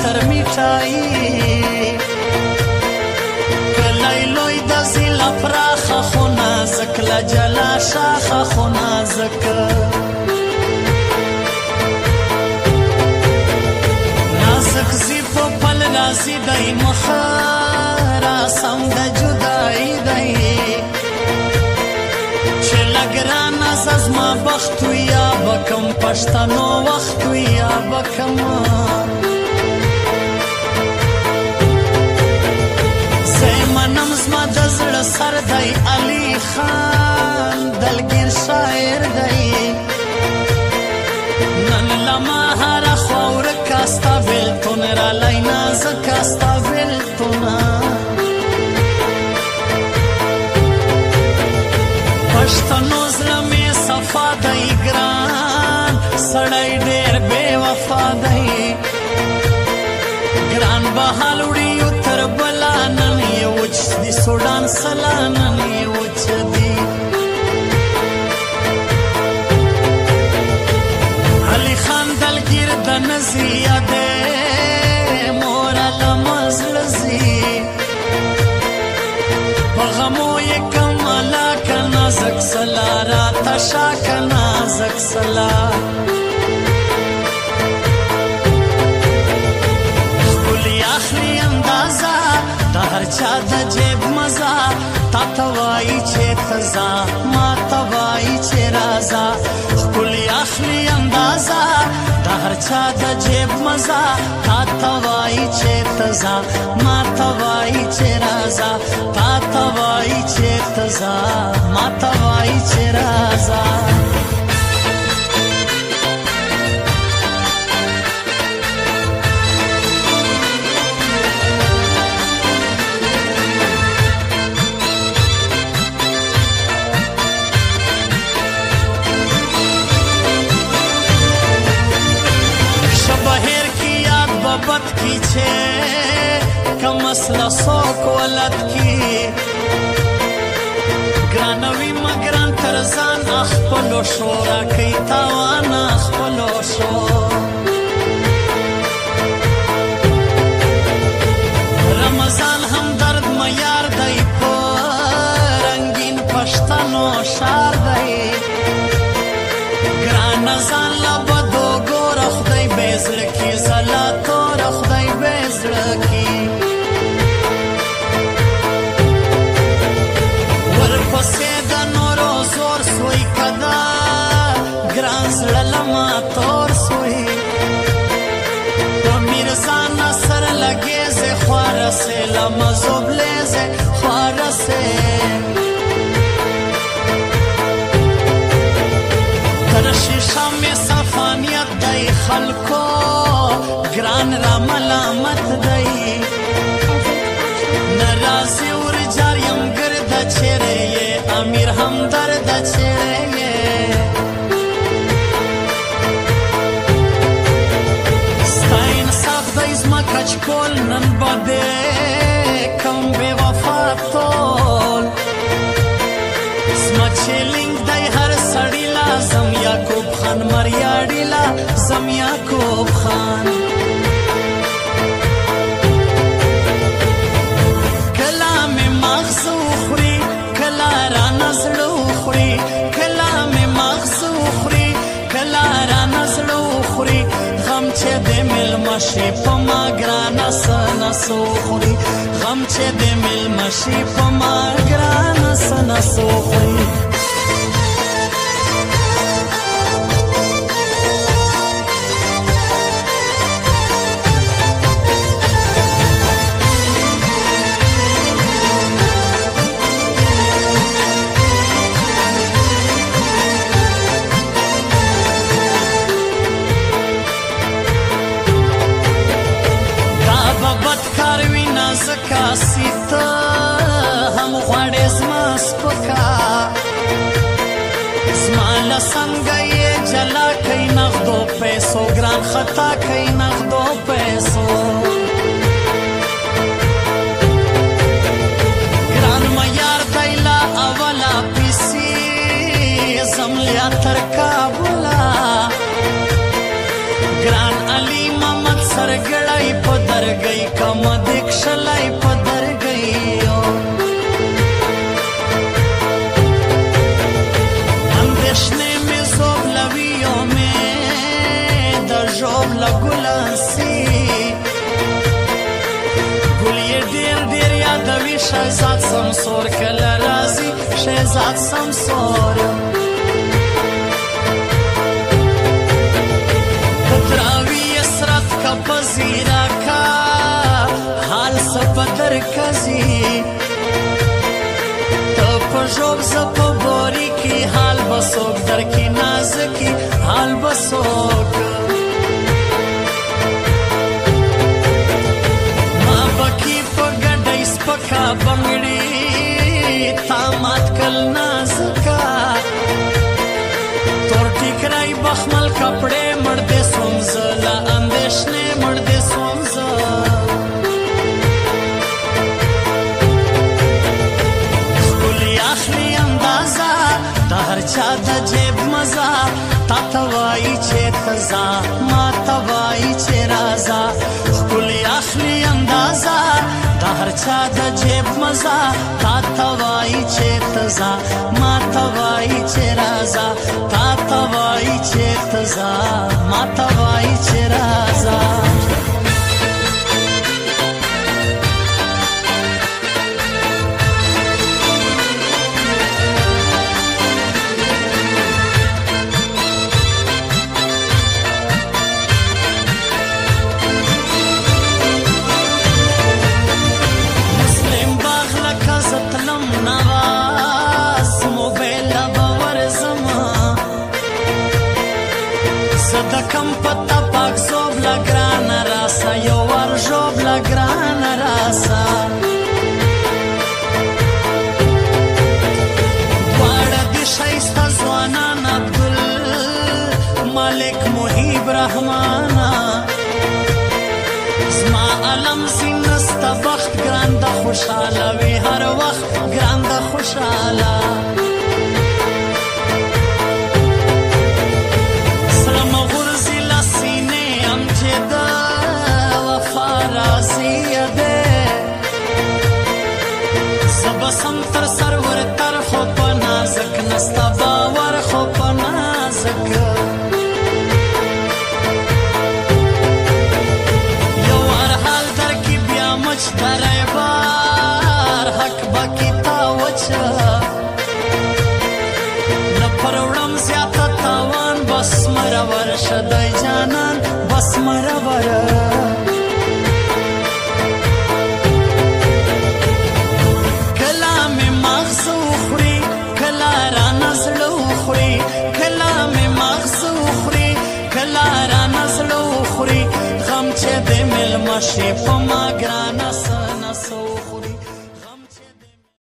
تر میټایی کلی لوی د زیله پراخه خو نازک له جلا شاخه خو نازک نازک زی په پل راځي دی مخه راسم د جدایي دی چې لګرانه زما بخت یا بکم پښتنو وخت یا بکم منم زما د زړه سر دی علي خان دلګیر شاعر دی نن لما هره خوا ورکه ستا بېلتون رالی نازکه ستا بېلتونه پښتنو زړه مې صفا دی ګران سړی ډېر بې وفا دی ګران بهال وړي تر بلا نن یې وچ دي سوډان سلا نن یې وچ دي علي خان دلګیر د نزي یادې مورا لمزلزي په غمو یې کمالا که نازک سلا راته شا که نازک سلا اخلی اندازه د هر چا د جیب مزه تا ته وایي چې ته ځه ما ته وایي چې راځه ښکلي اخلي اندازه د هر چا د جیب مزه تا ته وایي چې ته ځه ما ته وایي چې راځه تا ته وایي چې ته ځه ما ته وایي چې راځه بد کی چھے کم مسئلہ سوک ولد کی گرانوی مگران ترزان اخپلو شو راکی تاوان اخپلو شو رمضان هم درد میار دی پا رنگین پشتنو شار دی گرانزان لبدو گور خدای بیزر کی زلاتو خدای بیزړه کی ورپسې د نورو زور سوی کدا ګران زړه لما تور سوی په میرزا نصر لګېزې خوارسې لما زوبلېزې خوارسې تر شیشه مې صفانیت دی خلکو گران را ملامت دی نرازی ورجار یم گرد چیره یه امیر هم درد چیره یه ستا انصاف دی زما کچکول نن باده کم بی وفا تول زما چیلنگ دی هر سڑی لازم یاکوب خان مریاڑی لازم یاکوب خان چې د ملمشي په ما ګرانه سنه سو خوري غم چې د ملمشي په ما ګرانه سنه سو خوري داسې ته هم غواړې زما سپکا زما له څنګه یې جلا کوي نغدو پیسو ګران خطا کوي نغدو پیسو ګران معیار دی لا اوله پیسې زملیا تر کابله ګران علي محمد سرګړی په درګۍ کم دکشلی په درګۍ اندېښنې مې زوبلوي مې د ژوبله ګلانسي ګل یې ډېر ډېر یادوي شهزاد سمسور کله راځي شهزاد سمسور پذیرا کا حال سپدر کزی تو پژوب زپ بوری کی حال بسوک در کی ناز کی حال بسوک ما بکی پگڑی سپکا بنگڑی تامات کل نازکا تور ٹکرائی بخمل کپڑے مردے سومزلا اندیشنے مردے سومزا خکلی اخلی اندازا دا هر چا دا جیب مزا تا توائی چه تزا ما توائی چه رازا خکلی اخلی اندازا دا هر چا دا جیب مزا تا توائی چه تزا ما توائی چه رازا تا توائی چه تزا ما توائی چه رازا کم پتا پاک زوب لگران راسا یو ور جوب لگران راسا دوار دی شایستا زوانان عبدال مالک محیب رحمانا زما علم زینستا بخت گران دا خوشحالا وی هر وقت گران دا خوشحالا بسم تر سرور تر خو په نازک نستا باور خو په نازک یو هر حال در کی بیا مچ درای بار حق بکی تا وچا نه پروړم زیاته تاوان بس مرور شدای جانان بس مرور غم چې د مل مشي په ما ګرانه سنسو